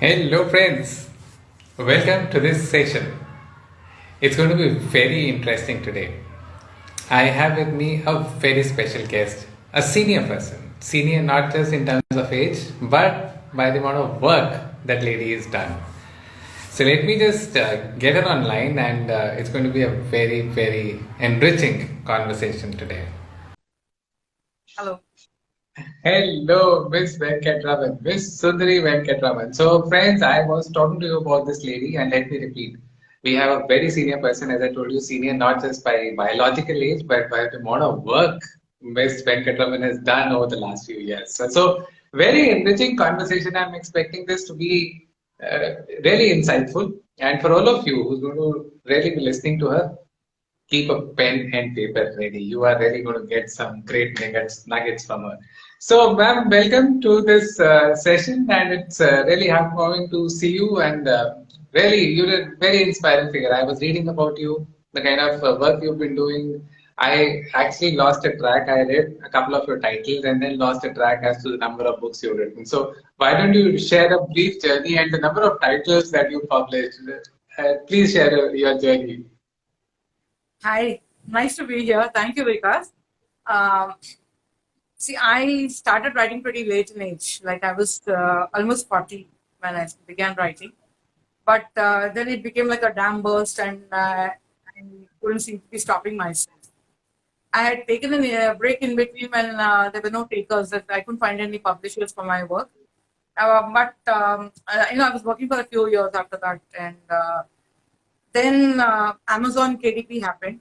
Hello, friends. Welcome to this session. It's going to be very interesting today. I have with me a very special guest, a senior person. Senior not just in terms of age, but by the amount of work that lady has done. So let me just get her online, and it's going to be a very, very enriching conversation today. Hello. Hello, Miss Venkatraman, Miss Sundari Venkatraman. So, friends, I was talking to you about this lady, and let me repeat. We have a very senior person, as I told you, senior not just by biological age, but by the amount of work Miss Venkatraman has done over the last few years. So very enriching conversation. I'm expecting this to be really insightful. And for all of you who's going to really be listening to her, keep a pen and paper ready. You are really going to get some great nuggets from her. So, ma'am, welcome to this session, and it's really heartwarming to see you. And really, you're a very inspiring figure. I was reading about you, the kind of work you've been doing. I actually lost a track. I read a couple of your titles and then lost a track as to the number of books you've written. So, why don't you share a brief journey and the number of titles that you published? Please share your journey. Hi. Nice to be here. Thank you, Vikas. Um, See, I started writing pretty late in age. Like I was almost 40 when I began writing. But then it became like a dam burst and I couldn't seem to be stopping myself. I had taken a break in between when there were no takers, that I couldn't find any publishers for my work. I was working for a few years after that. And then Amazon KDP happened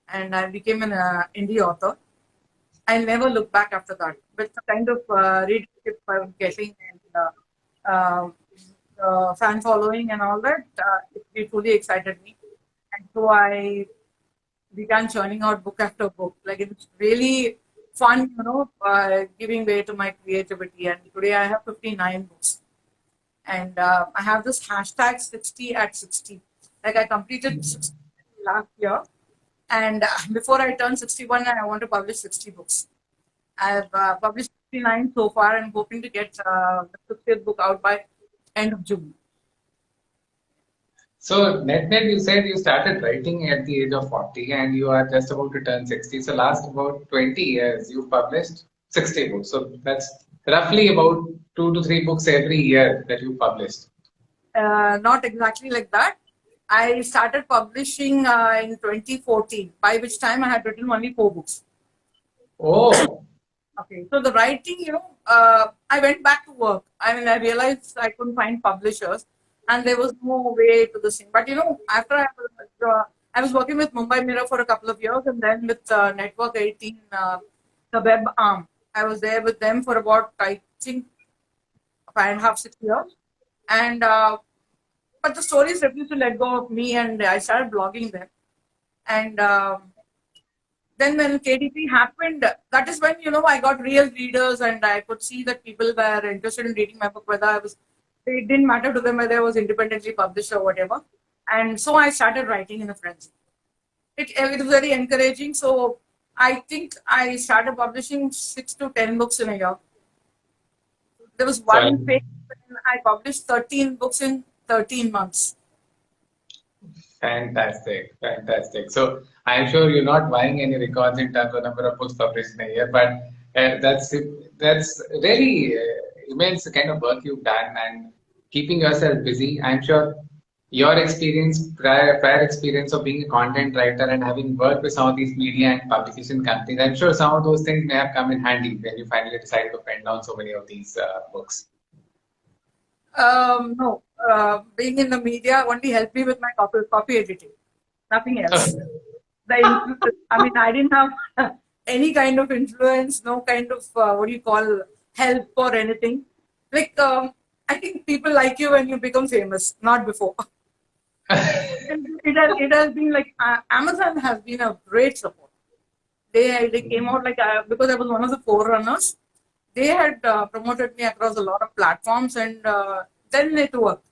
and I became an indie author. I never looked back after that. With the kind of readership I was getting and fan following and all that, it truly excited me. And so I began churning out book after book. Like it's really fun, giving way to my creativity. And today I have 59 books. And I have this hashtag 60 at 60. Like I completed 60 last year. And before I turn 61, I want to publish 60 books. I've published 59 so far and hoping to get the 50th book out by end of June. So, net, you said you started writing at the age of 40 and you are just about to turn 60. So, last about 20 years, you published 60 books. So, that's roughly about 2 to 3 books every year that you published. Not exactly like that. I started publishing in 2014, by which time I had written only 4 books. Oh, Okay, so the writing, I went back to work. I mean, I realized I couldn't find publishers, and there was no way to the thing. But after I was working with Mumbai Mirror for a couple of years, and then with Network 18, the web arm. I was there with them for about, I think, 5.5, 6 years, and but the stories refused to let go of me, and I started blogging them, and. Then when KDP happened, that is when I got real readers and I could see that people were interested in reading my book, whether it didn't matter to them whether I was independently published or whatever. And so I started writing in a frenzy. It was very encouraging. So I think I started publishing 6 to 10 books in a year. There was so one phase when I published 13 books in 13 months. fantastic, fantastic. So, I'm sure you're not buying any records in terms of number of books published in a year, but that's really immense kind of work you've done and keeping yourself busy. I'm sure your experience, prior experience of being a content writer and having worked with some of these media and publication companies, I'm sure some of those things may have come in handy when you finally decided to pen down so many of these books. No, being in the media only helped me with my copy editing, nothing else. I didn't have any kind of influence, no kind of what do you call help or anything. Like I think people like you when you become famous, not before. It has been like Amazon has been a great support. They came out like because I was one of the forerunners. They had promoted me across a lot of platforms, and then it worked.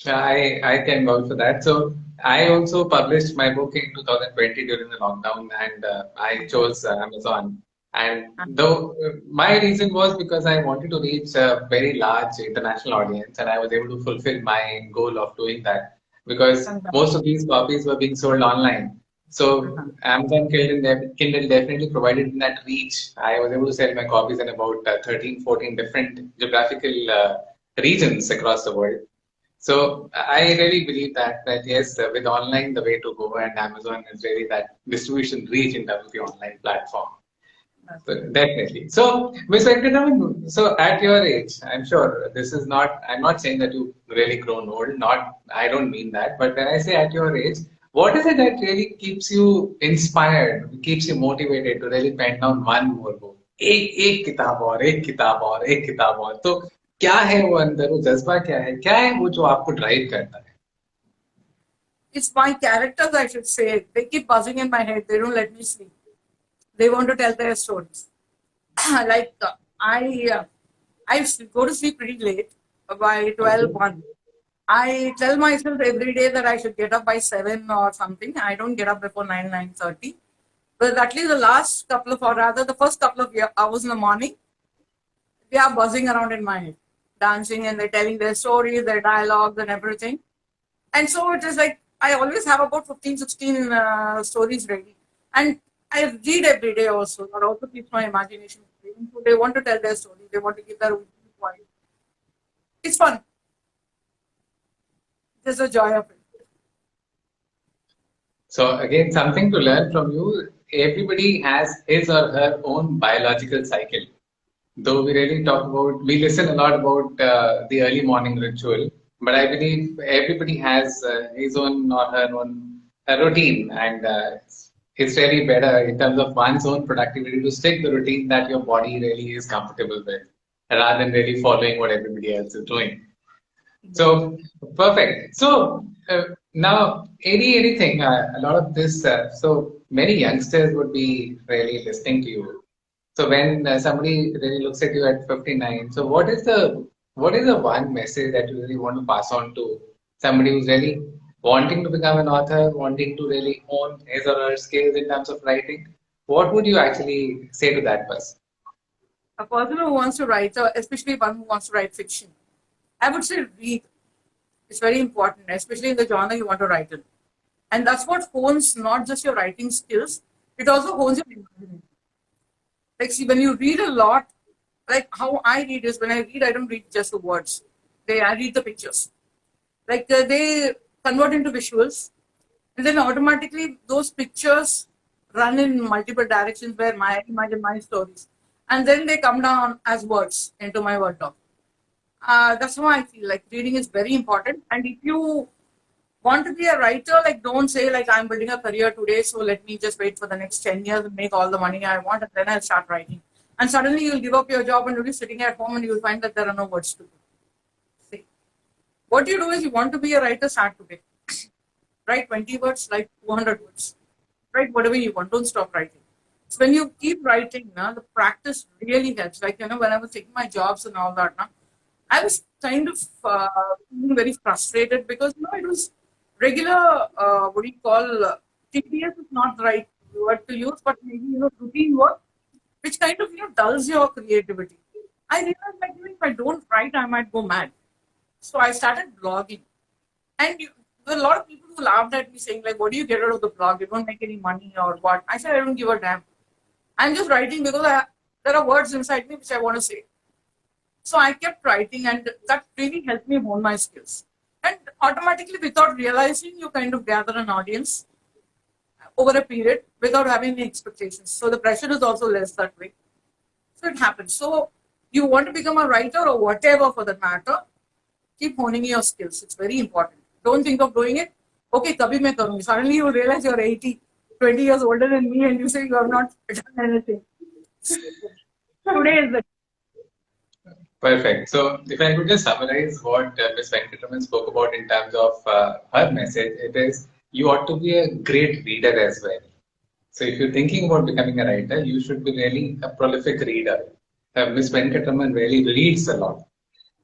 I can vouch for that. So I also published my book in 2020 during the lockdown, and I chose Amazon. And though my reason was because I wanted to reach a very large international audience, and I was able to fulfill my goal of doing that because most of these copies were being sold online. So Uh-huh. Amazon Kindle definitely provided that reach. I was able to sell my copies in about 13, 14 different geographical regions across the world. So I really believe that yes, with online the way to go, and Amazon is really that distribution reach in terms of the online platform. So definitely. So, Ms. Venkatraman, so at your age, I'm sure this is not, I'm not saying that you've really grown old, not, I don't mean that, but when I say at your age, what is it that really keeps you inspired, keeps you motivated to really pen down one more book? एक किताब और एक किताब और एक किताब और तो क्या है वो अंदर वो जज्बा क्या है वो जो आपको ड्राइव करता है? It's my characters, I should say. They keep buzzing in my head. They don't let me sleep. They want to tell their stories. like I go to sleep pretty late, by 12, Okay. 1. I tell myself every day that I should get up by 7 or something. I don't get up before 9, 9:30. But at least the last couple of, or rather the first couple of hours in the morning, they are buzzing around in my head, dancing, and they're telling their stories, their dialogues and everything. And so it is like I always have about 15, 16 stories ready. And I read every day also. That also keeps my imagination free. So they want to tell their story. They want to give their own point. It's fun. There's a joy of it. So again, something to learn from you. Everybody has his or her own biological cycle. Though we really talk about, we listen a lot about the early morning ritual, but I believe everybody has his own or her own routine, and it's really better in terms of one's own productivity to stick the routine that your body really is comfortable with, rather than really following what everybody else is doing. So perfect. So now, anything, a lot of this. So many youngsters would be really listening to you. So when somebody really looks at you at 59, so what is the one message that you really want to pass on to somebody who's really wanting to become an author, wanting to really hone his or her skills in terms of writing? What would you actually say to that person? A person who wants to write, especially one who wants to write fiction, I would say read. It's very important, especially in the genre you want to write in. And that's what hones not just your writing skills, it also hones your imagination. Like, see, when you read a lot, like how I read is when I read, I don't read just the words. I read the pictures. Like they convert into visuals, and then automatically those pictures run in multiple directions where I imagine my stories, and then they come down as words into my word doc. That's how I feel. Like reading is very important, and if you want to be a writer, like don't say like I'm building a career today, so let me just wait for the next 10 years and make all the money I want, and then I'll start writing. And suddenly you'll give up your job and you'll be sitting at home and you'll find that there are no words to do. See, what you do is you want to be a writer, start today. Write 20 words, write 200 words. Write whatever you want. Don't stop writing. So when you keep writing, the practice really helps. Like, when I was taking my jobs and all that, I was kind of feeling very frustrated because, it was regular, what do you call, tedious is not the right word to use, but maybe, routine work, which kind of, dulls your creativity. I realized, like, if I don't write, I might go mad. So I started blogging. And there were a lot of people who laughed at me saying, like, what do you get out of the blog? You don't make any money or what? I said, I don't give a damn. I'm just writing because there are words inside me which I want to say. So I kept writing, and that really helped me hone my skills. And automatically, without realizing, you kind of gather an audience over a period without having any expectations. So the pressure is also less that way. So it happens. So you want to become a writer or whatever for that matter, keep honing your skills. It's very important. Don't think of doing it. Okay, kabhi main karungi. Suddenly you realize you're 80, 20 years older than me, and you say you have not done anything. Today is the Perfect. So, if I could just summarize what Ms. Venkatraman spoke about in terms of her message, it is you ought to be a great reader as well. So, if you're thinking about becoming a writer, you should be really a prolific reader. Ms. Venkatraman really reads a lot.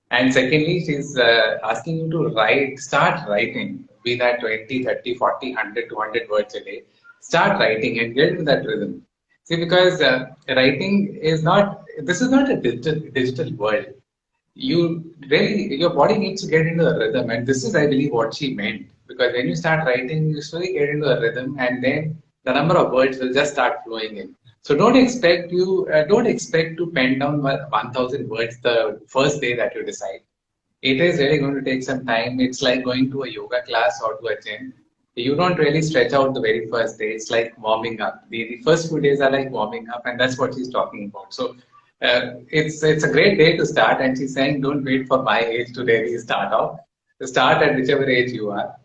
And secondly, she's asking you to start writing, be that 20, 30, 40, 100, 200 words a day. Start writing and get into that rhythm. See, because writing is not, this is not a digital world. You really, your body needs to get into a rhythm. And this is, I believe, what she meant. Because when you start writing, you slowly get into a rhythm and then the number of words will just start flowing in. So don't expect to pen down 1,000 words the first day that you decide. It is really going to take some time. It's like going to a yoga class or to a gym. You don't really stretch out the very first day. It's like warming up. The first few days are like warming up, and that's what she's talking about. So it's a great day to start, and she's saying don't wait for my age to really start off. Start at whichever age you are.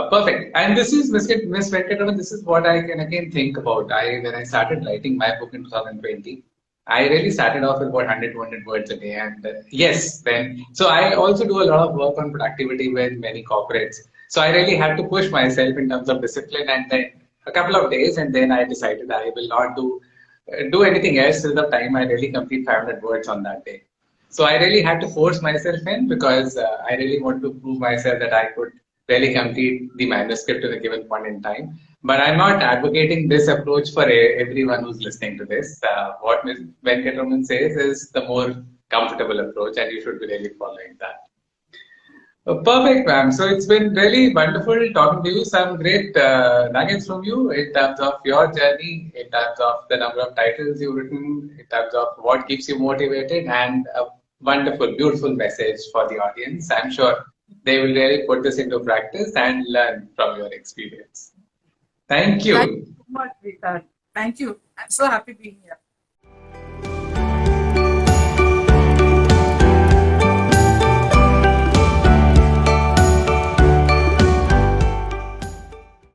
Perfect. And this is Miss Venkatraman. This is what I can again think about. I when I started writing my book in 2020, I really started off with about 100, 200 words a day. And yes, then so I also do a lot of work on productivity with many corporates. So I really had to push myself in terms of discipline. And then a couple of days, and then I decided I will not do anything else till the time I really complete 500 words on that day. So I really had to force myself in because I really wanted to prove myself that I could really complete the manuscript at a given point in time. But I'm not advocating this approach for everyone who's listening to this. What Ms. Venkatraman says is the more comfortable approach, and you should be really following that. Perfect, ma'am. So it's been really wonderful talking to you. Some great nuggets from you in terms of your journey, in terms of the number of titles you've written, in terms of what keeps you motivated, and a wonderful, beautiful message for the audience. I'm sure they will really put this into practice and learn from your experience. Thank Thank you you. so much, Vikas. Thank you. I'm so happy being here.